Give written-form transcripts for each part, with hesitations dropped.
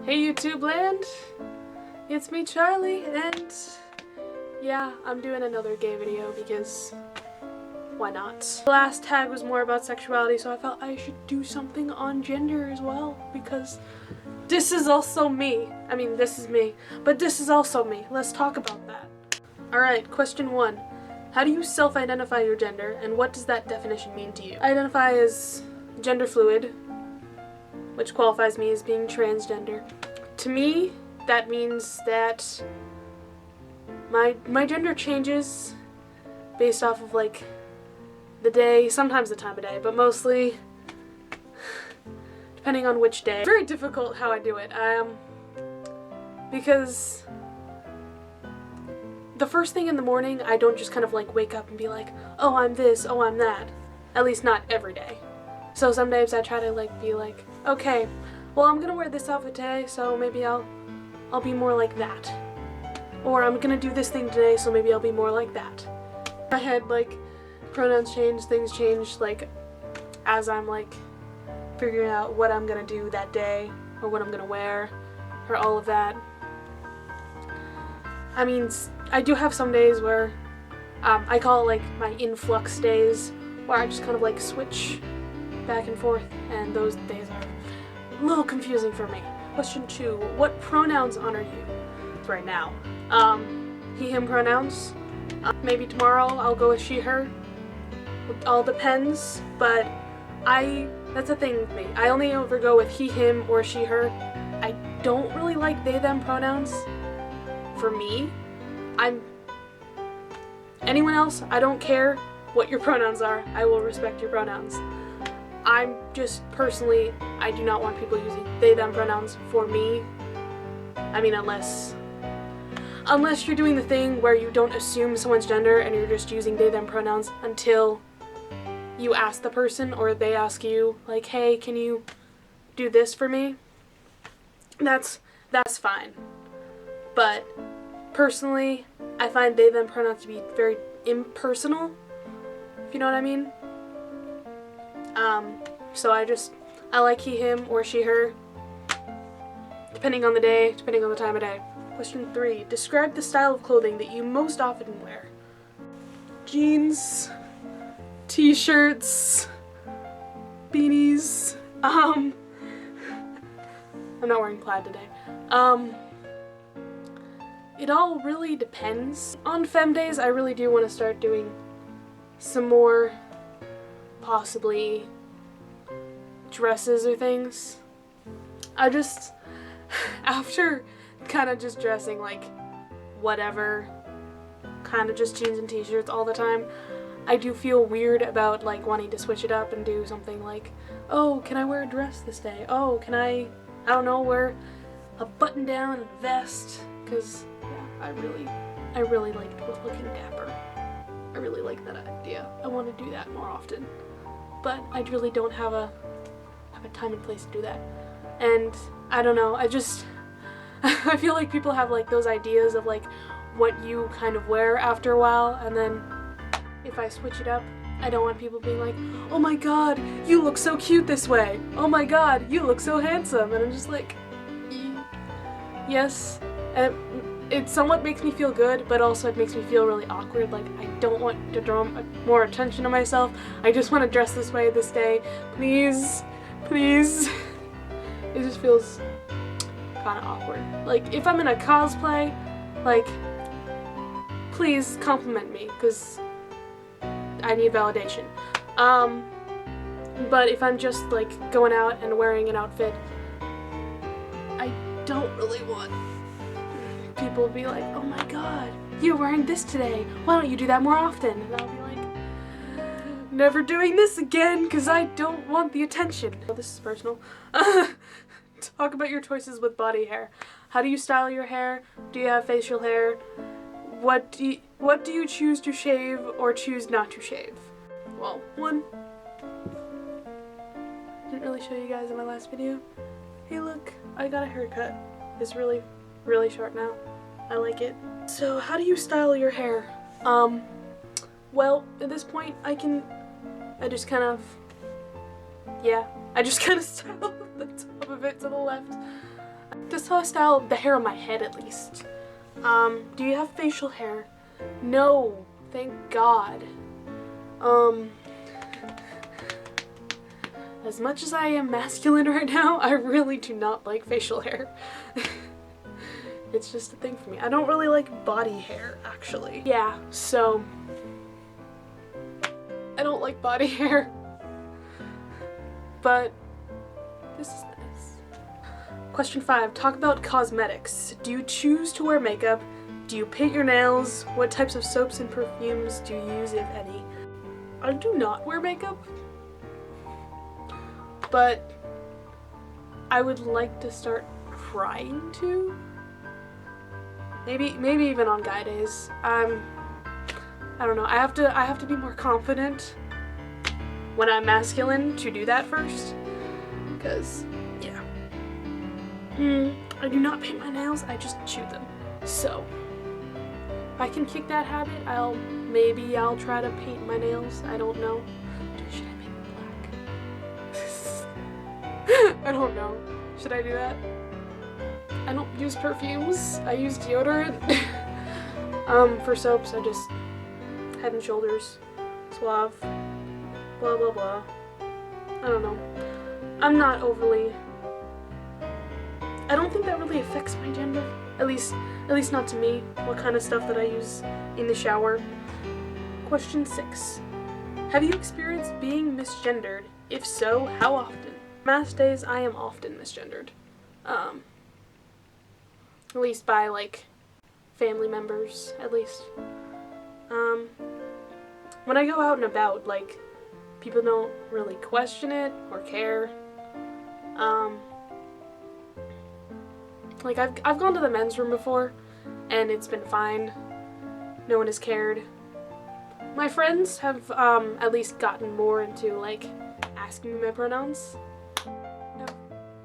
Hey YouTube land, it's me Charlie, and yeah, I'm doing another gay video because why not? The last tag was more about sexuality, so I felt I should do something on gender as well because this is also me. I mean, this is me, but this is also me. Let's talk about that. Alright, question 1. How do you self-identify your gender, and what does that definition mean to you? I identify as gender fluid, which qualifies me as being transgender. To me, that means that my gender changes based off of like the day, sometimes the time of day, but mostly depending on which day. It's very difficult how I do it, because the first thing in the morning, I don't just kind of like wake up and be like, oh, I'm this, oh, I'm that. At least not every day. So some days I try to like be like, okay, well, I'm gonna wear this outfit today, so maybe I'll be more like that. Or I'm gonna do this thing today, so maybe I'll be more like that. In my head, like, pronouns change, things change, like, as I'm like figuring out what I'm gonna do that day, or what I'm gonna wear, or all of that. I mean, I do have some days where I call it like my influx days, where I just kind of like switch back and forth, and those days are a little confusing for me. Question 2, what pronouns honor you right now? He, him pronouns. Maybe tomorrow I'll go with she, her. It all depends, but that's the thing with me. I only ever go with he, him, or she, her. I don't really like they, them pronouns. For me, anyone else, I don't care what your pronouns are. I will respect your pronouns. I'm just personally, I do not want people using they, them pronouns for me. I mean, unless you're doing the thing where you don't assume someone's gender and you're just using they, them pronouns until you ask the person or they ask you, like, hey, can you do this for me? That's fine. But personally, I find they, them pronouns to be very impersonal, if you know what I mean. So I like he, him, or she, her, depending on the day, depending on the time of day. Question 3, describe the style of clothing that you most often wear. Jeans, t-shirts, beanies, I'm not wearing plaid today. It all really depends. On femme days, I really do want to start doing some more, possibly, dresses or things. After kind of just dressing like whatever, kind of just jeans and t-shirts all the time, I do feel weird about like wanting to switch it up and do something like, oh, can I wear a dress this day? Oh, can I don't know, wear a button down and a vest? Because yeah, I really like looking dapper. I really like that idea. I want to do that more often, but I really don't have a time and place to do that. And I don't know, I feel like people have like those ideas of like what you kind of wear after a while, and then if I switch it up, I don't want people being like, oh my god, you look so cute this way. Oh my god, you look so handsome. And I'm just like, yes. And it somewhat makes me feel good, but also it makes me feel really awkward. Like, I don't want to draw more attention to myself. I just want to dress this way this day. Please, please. It just feels kind of awkward. Like, if I'm in a cosplay, like, please compliment me, because I need validation. But if I'm just like going out and wearing an outfit, I don't really want people to be like, oh my god, you're wearing this today, why don't you do that more often? And I'll be like, never doing this again, because I don't want the attention. Oh, this is personal. Talk about your choices with body hair. How do you style your hair? Do you have facial hair? What do you choose to shave or choose not to shave? Well, one, didn't really show you guys in my last video. Hey look, I got a haircut. It's really, really short now. I like it. So how do you style your hair? Well, at this point I just kind of style the top of it to the left. this hairstyle, the hair on my head at least. Do you have facial hair? No, thank God. As much as I am masculine right now, I really do not like facial hair. It's just a thing for me. I don't really like body hair, actually. Yeah, so I don't like body hair, but this is nice. Question 5, talk about cosmetics. Do you choose to wear makeup? Do you paint your nails? What types of soaps and perfumes do you use, if any? I do not wear makeup, but I would like to start trying to. Maybe even on guy days. I don't know. I have to be more confident when I'm masculine to do that first. Because yeah. I do not paint my nails, I just chew them. So if I can kick that habit, maybe I'll try to paint my nails. I don't know. Should I make them black? I don't know. Should I do that? I don't use perfumes. I use deodorant. For soaps, I just Head and Shoulders, Suave, blah blah blah. I don't know. I'm not overly. I don't think that really affects my gender. At least not to me. What kind of stuff that I use in the shower. Question 6. Have you experienced being misgendered? If so, how often? Mass days, I am often misgendered. At least by, like, family members, at least. When I go out and about, like, people don't really question it or care. Like, I've gone to the men's room before, and it's been fine. No one has cared. My friends have, at least gotten more into, like, asking me my pronouns.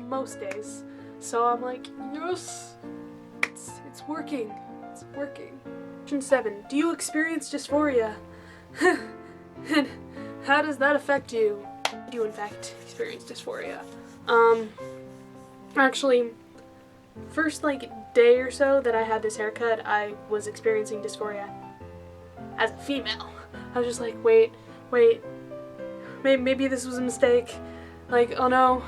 Most days. So I'm like, yes! It's working. It's working. Question 7. Do you experience dysphoria? And how does that affect you? I do in fact experience dysphoria. Actually, first like day or so that I had this haircut, I was experiencing dysphoria as a female. I was just like, wait, maybe this was a mistake. Like, oh no,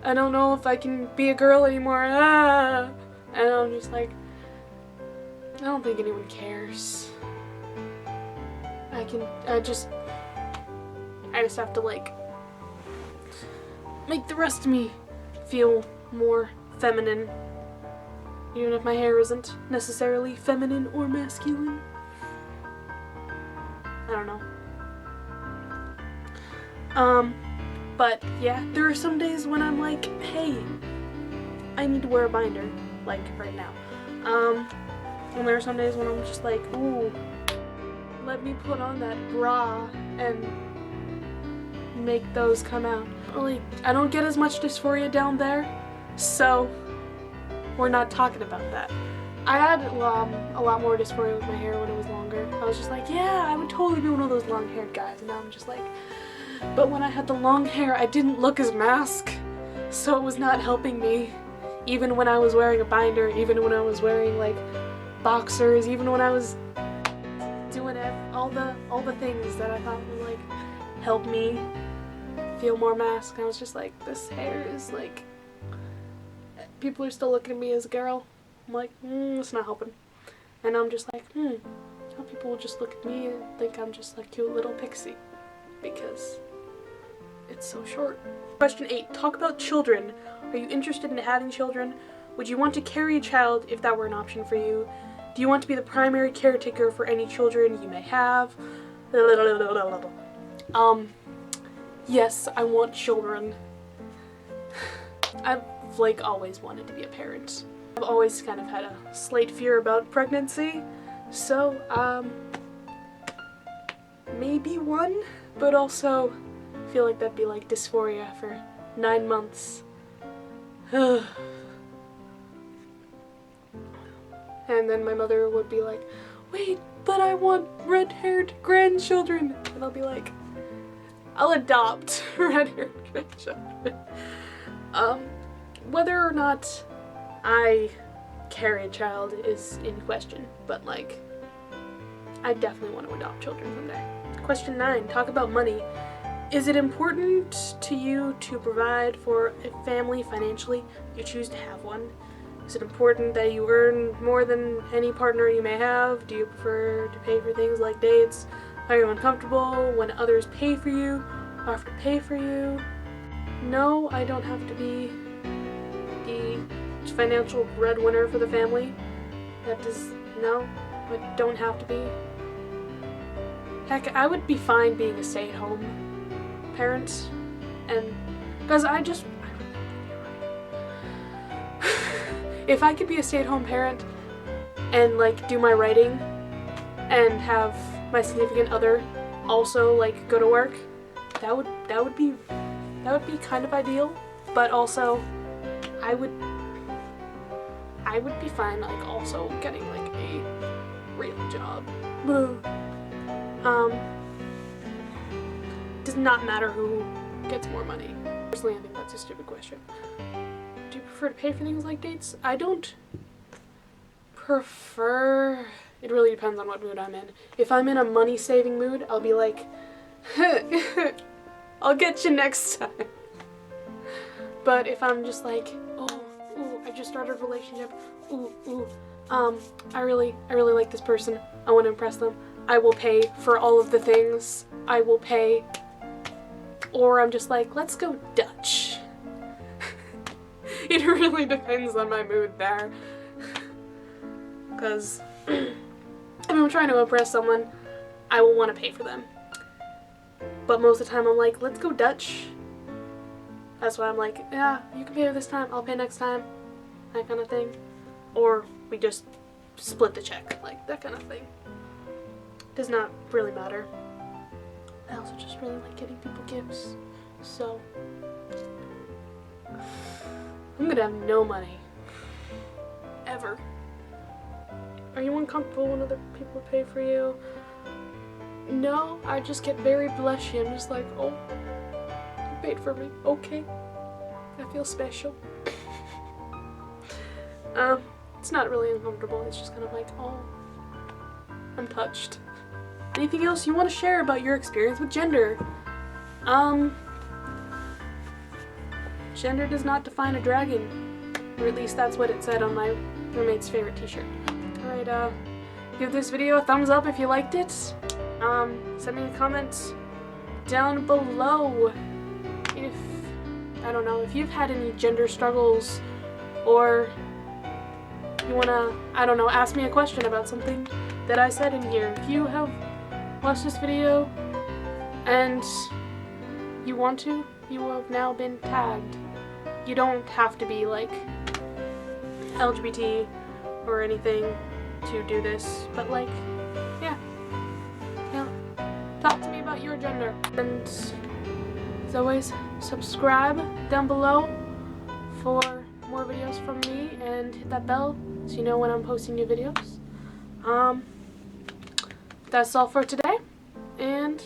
I don't know if I can be a girl anymore. Ah! And I'm just like, I don't think anyone cares. I just have to like make the rest of me feel more feminine, even if my hair isn't necessarily feminine or masculine. I don't know. But yeah, there are some days when I'm like, hey, I need to wear a binder, like right now. And there are some days when I'm just like, ooh, let me put on that bra and make those come out. Like, I don't get as much dysphoria down there, so we're not talking about that. I had a lot more dysphoria with my hair when it was longer. I was just like, yeah, I would totally be one of those long-haired guys, and now I'm just like, but when I had the long hair, I didn't look as Mask, so it was not helping me. Even when I was wearing a binder, even when I was wearing like boxers, even when I was doing all the things that I thought would like help me feel more Mask. I was just like, this hair is like, people are still looking at me as a girl. I'm like, it's not helping. And I'm just like, how people will just look at me and think I'm just a cute little pixie because it's so short. Question 8. Talk about children. Are you interested in having children? Would you want to carry a child if that were an option for you? Do you want to be the primary caretaker for any children you may have? Yes, I want children. I've like always wanted to be a parent. I've always kind of had a slight fear about pregnancy, so maybe one, but also feel like that'd be like dysphoria for 9 months. And then my mother would be like, wait, but I want red-haired grandchildren. And I'll be like, I'll adopt red-haired grandchildren. Whether or not I carry a child is in question, but like, I definitely want to adopt children someday. Question 9, talk about money. Is it important to you to provide for a family financially if you choose to have one? Is it important that you earn more than any partner you may have? Do you prefer to pay for things like dates? Are you uncomfortable when others pay for you, offer to pay for you? No, I don't have to be the financial breadwinner for the family. No, I don't have to be. Heck, I would be fine being a stay-at-home parent, and because if I could be a stay-at-home parent and like do my writing and have my significant other also like go to work, that would be kind of ideal. But also I would be fine like also getting like a real job. Does not matter who gets more money. Personally, I think that's a stupid question. Do you prefer to pay for things like dates? I don't prefer. It really depends on what mood I'm in. If I'm in a money-saving mood, I'll be like, I'll get you next time. But if I'm just like, I just started a relationship, I really like this person, I want to impress them, I will pay for all of the things, I will pay. Or I'm just like, let's go Dutch. It really depends on my mood there. Because if I'm trying to impress someone, I will want to pay for them. But most of the time I'm like, let's go Dutch. That's why I'm like, yeah, you can pay this time, I'll pay next time. That kind of thing. Or we just split the check, like that kind of thing. Does not really matter. I also just really like getting people gifts, so I'm gonna have no money. Ever. Are you uncomfortable when other people pay for you? No, I just get very blushy. I'm just like, oh, you paid for me, okay. I feel special. It's not really uncomfortable, it's just kind of like, oh, I'm touched. Anything else you want to share about your experience with gender? Gender does not define a dragon. Or at least that's what it said on my roommate's favorite t-shirt. Alright, give this video a thumbs up if you liked it. Send me a comment down below if, I don't know, if you've had any gender struggles, or you wanna, I don't know, ask me a question about something that I said in here. If you have watched this video and you want to, you have now been tagged. You don't have to be like LGBT or anything to do this, but like, yeah, talk to me about your gender. And as always, subscribe down below for more videos from me, and hit that bell so you know when I'm posting new videos. That's all for today, and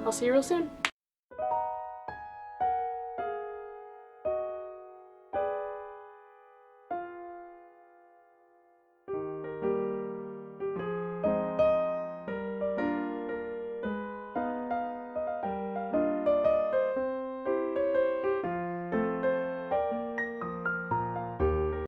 I'll see you real soon.